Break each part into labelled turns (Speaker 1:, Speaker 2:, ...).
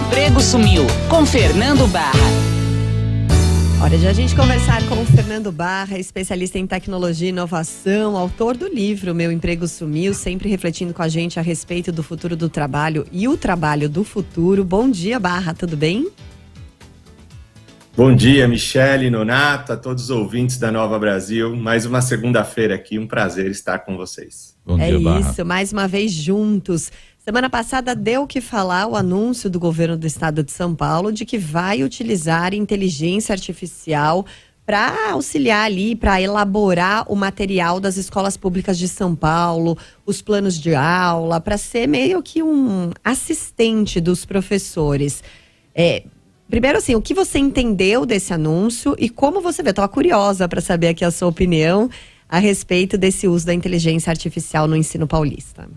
Speaker 1: emprego sumiu, com Fernando Barra.
Speaker 2: Hora de a gente conversar com o Fernando Barra, especialista em tecnologia e inovação, autor do livro Meu Emprego Sumiu, sempre refletindo com a gente a respeito do futuro do trabalho e o trabalho do futuro. Bom dia, Barra, tudo bem?
Speaker 3: Bom dia, Michele, Nonato, a todos os ouvintes da Nova Brasil. Mais uma segunda-feira aqui, um prazer estar com vocês.
Speaker 4: Bom dia, Barra.
Speaker 2: É isso, mais uma vez juntos. Semana passada deu o que falar o anúncio do governo do estado de São Paulo de que vai utilizar inteligência artificial para auxiliar ali, para elaborar o material das escolas públicas de São Paulo, os planos de aula, para ser meio que um assistente dos professores. Primeiro, assim, o que você entendeu desse anúncio e como você vê? Eu estava curiosa para saber aqui a sua opinião a respeito desse uso da inteligência artificial no ensino paulista.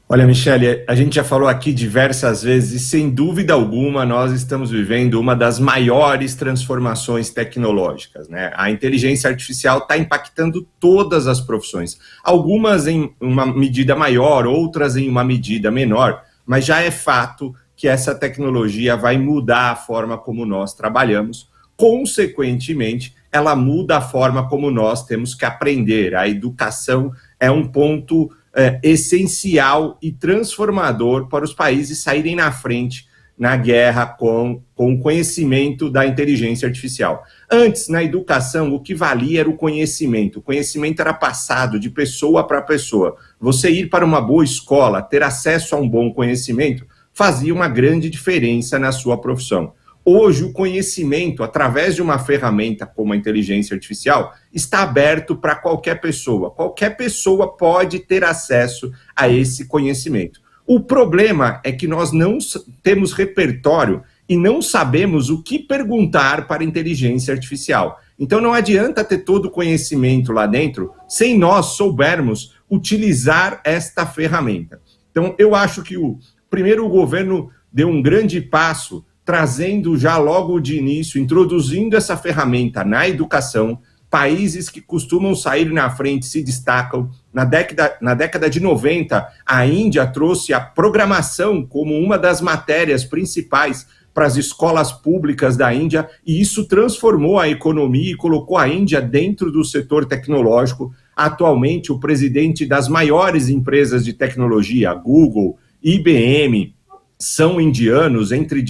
Speaker 3: Olha, Michele, a gente já falou aqui diversas vezes e, sem dúvida alguma, nós estamos vivendo uma das maiores transformações tecnológicas, né? A inteligência artificial está impactando todas as profissões, algumas em uma medida maior, outras em uma medida menor, mas já é fato que essa tecnologia vai mudar a forma como nós trabalhamos. Consequentemente, ela muda a forma como nós temos que aprender. A educação é um ponto essencial e transformador para os países saírem na frente na guerra com o conhecimento da inteligência artificial. Antes, na educação, o que valia era o conhecimento. O conhecimento era passado de pessoa para pessoa. Você ir para uma boa escola, ter acesso a um bom conhecimento, fazia uma grande diferença na sua profissão. Hoje, o conhecimento, através de uma ferramenta como a inteligência artificial, está aberto para qualquer pessoa. Qualquer pessoa pode ter acesso a esse conhecimento. O problema é que nós não temos repertório e não sabemos o que perguntar para a inteligência artificial. Então, não adianta ter todo o conhecimento lá dentro sem nós soubermos utilizar esta ferramenta. Então, eu acho que primeiro o governo deu um grande passo trazendo já logo de início, introduzindo essa ferramenta na educação. Países que costumam sair na frente se destacam. Na década de 90, a Índia trouxe a programação como uma das matérias principais para as escolas públicas da Índia, e isso transformou a economia e colocou a Índia dentro do setor tecnológico. Atualmente, o presidente das maiores empresas de tecnologia, Google, IBM, são indianos, entre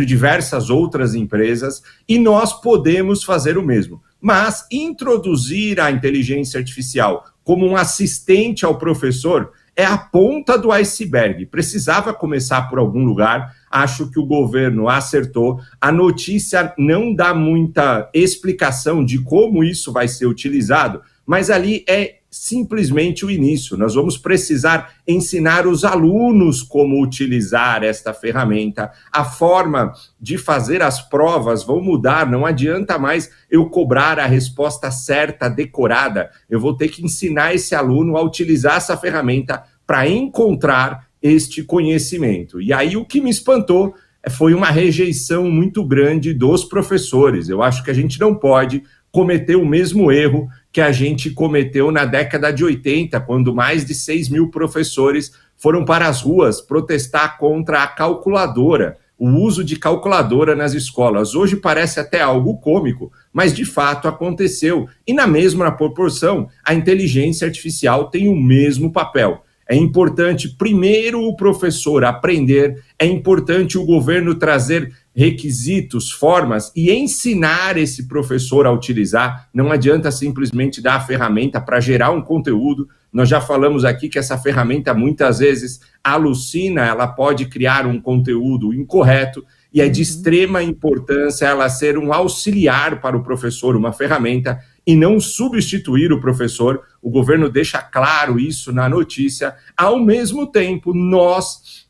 Speaker 3: diversas outras empresas, e nós podemos fazer o mesmo. Mas introduzir a inteligência artificial como um assistente ao professor é a ponta do iceberg. Precisava começar por algum lugar. Acho que o governo acertou. A notícia não dá muita explicação de como isso vai ser utilizado, mas ali é simplesmente o início. Nós vamos precisar ensinar os alunos como utilizar esta ferramenta. A forma de fazer as provas vão mudar. Não adianta mais eu cobrar a resposta certa, decorada. Eu vou ter que ensinar esse aluno a utilizar essa ferramenta para encontrar este conhecimento. E aí o que me espantou foi uma rejeição muito grande dos professores. Eu acho que a gente não pode cometer o mesmo erro que a gente cometeu na década de 80, quando mais de 6 mil professores foram para as ruas protestar contra a calculadora, o uso de calculadora nas escolas. Hoje parece até algo cômico, mas de fato aconteceu. E na mesma proporção, a inteligência artificial tem o mesmo papel. É importante, primeiro, o professor aprender, é importante o governo trazer requisitos, formas e ensinar esse professor a utilizar. Não adianta simplesmente dar a ferramenta para gerar um conteúdo. Nós já falamos aqui que essa ferramenta muitas vezes alucina, ela pode criar um conteúdo incorreto, e é de extrema importância ela ser um auxiliar para o professor, uma ferramenta, e não substituir o professor. O governo deixa claro isso na notícia. Ao mesmo tempo, nós,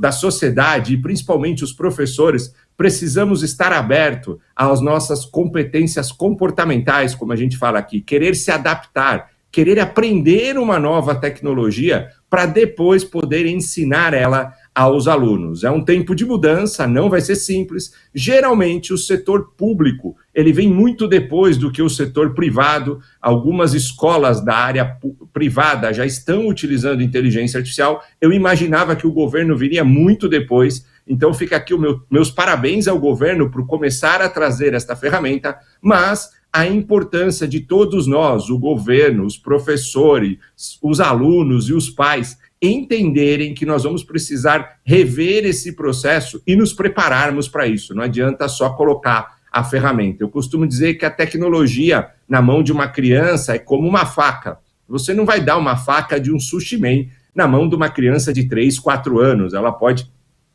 Speaker 3: da sociedade, e principalmente os professores, precisamos estar abertos às nossas competências comportamentais, como a gente fala aqui, querer se adaptar, querer aprender uma nova tecnologia para depois poder ensinar ela aos alunos. É um tempo de mudança, não vai ser simples. Geralmente, o setor público, ele vem muito depois do que o setor privado. Algumas escolas da área privada já estão utilizando inteligência artificial. Eu imaginava que o governo viria muito depois. Então, fica aqui meus parabéns ao governo por começar a trazer esta ferramenta, mas a importância de todos nós, o governo, os professores, os alunos e os pais, entenderem que nós vamos precisar rever esse processo e nos prepararmos para isso. Não adianta só colocar a ferramenta. Eu costumo dizer que a tecnologia na mão de uma criança é como uma faca. Você não vai dar uma faca de um sushi man na mão de uma criança de 3, 4 anos. Ela pode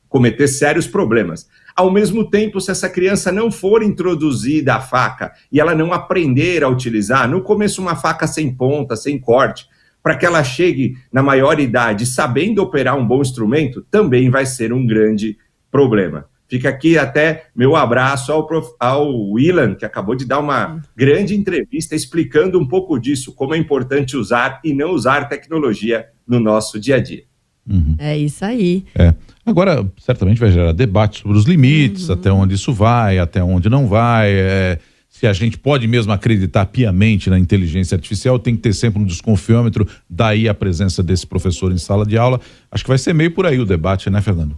Speaker 3: cometer sérios problemas. Ao mesmo tempo, se essa criança não for introduzida a faca e ela não aprender a utilizar, no começo uma faca sem ponta, sem corte, para que ela chegue na maior idade sabendo operar um bom instrumento, também vai ser um grande problema. Fica aqui até meu abraço ao Willan, que acabou de dar uma grande entrevista explicando um pouco disso, como é importante usar e não usar tecnologia no nosso dia a dia.
Speaker 2: Uhum. É isso aí.
Speaker 4: Agora, certamente vai gerar debate sobre os limites, até onde isso vai, até onde não vai, se a gente pode mesmo acreditar piamente na inteligência artificial, tem que ter sempre um desconfiômetro, daí a presença desse professor em sala de aula. Acho que vai ser meio por aí o debate, né, Fernando?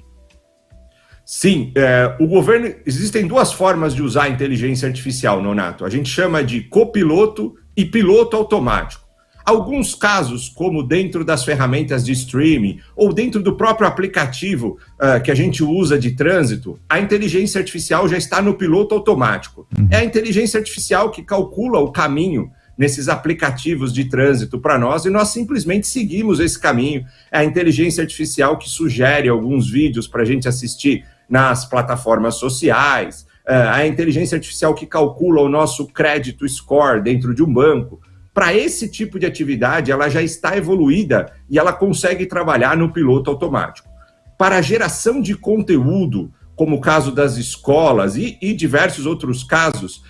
Speaker 3: Sim, o governo, existem duas formas de usar a inteligência artificial, Nonato. A gente chama de copiloto e piloto automático. Alguns casos, como dentro das ferramentas de streaming ou dentro do próprio aplicativo que a gente usa de trânsito, a inteligência artificial já está no piloto automático. É a inteligência artificial que calcula o caminho nesses aplicativos de trânsito para nós e nós simplesmente seguimos esse caminho. É a inteligência artificial que sugere alguns vídeos para a gente assistir nas plataformas sociais, a inteligência artificial que calcula o nosso crédito score dentro de um banco. Para esse tipo de atividade, ela já está evoluída e ela consegue trabalhar no piloto automático. Para a geração de conteúdo, como o caso das escolas e diversos outros casos,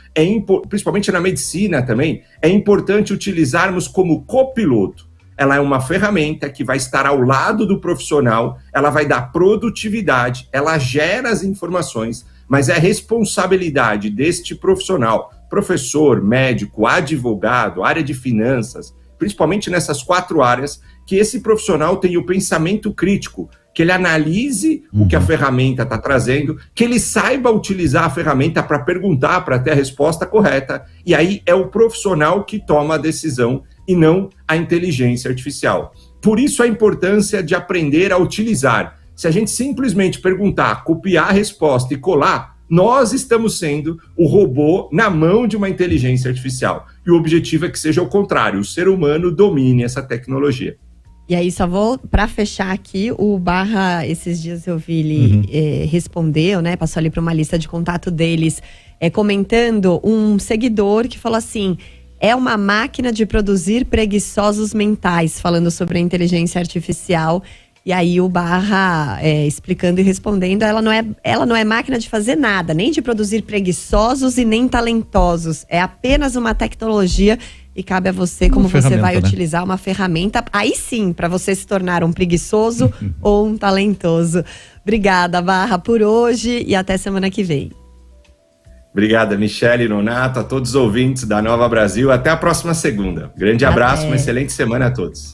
Speaker 3: principalmente na medicina também, é importante utilizarmos como copiloto. Ela é uma ferramenta que vai estar ao lado do profissional, ela vai dar produtividade, ela gera as informações, mas é responsabilidade deste profissional, professor, médico, advogado, área de finanças, principalmente nessas 4 áreas, que esse profissional tenha o pensamento crítico, que ele analise o que a ferramenta está trazendo, que ele saiba utilizar a ferramenta para perguntar, para ter a resposta correta, e aí é o profissional que toma a decisão e não a inteligência artificial. Por isso a importância de aprender a utilizar. Se a gente simplesmente perguntar, copiar a resposta e colar, nós estamos sendo o robô na mão de uma inteligência artificial. E o objetivo é que seja o contrário, o ser humano domine essa tecnologia.
Speaker 2: E aí, só vou, para fechar aqui, o Barra, esses dias eu vi ele respondeu, né? Passou ali para uma lista de contato deles, comentando um seguidor que falou assim: é uma máquina de produzir preguiçosos mentais, falando sobre a inteligência artificial. E aí o Barra explicando e respondendo, ela não é máquina de fazer nada, nem de produzir preguiçosos e nem talentosos. É apenas uma tecnologia e cabe a você como você vai utilizar uma ferramenta. Aí sim, para você se tornar um preguiçoso ou um talentoso. Obrigada, Barra, por hoje e até semana que vem.
Speaker 3: Obrigada, Michele, Nonato, a todos os ouvintes da Nova Brasil. Até a próxima segunda. Grande abraço, uma excelente semana a todos.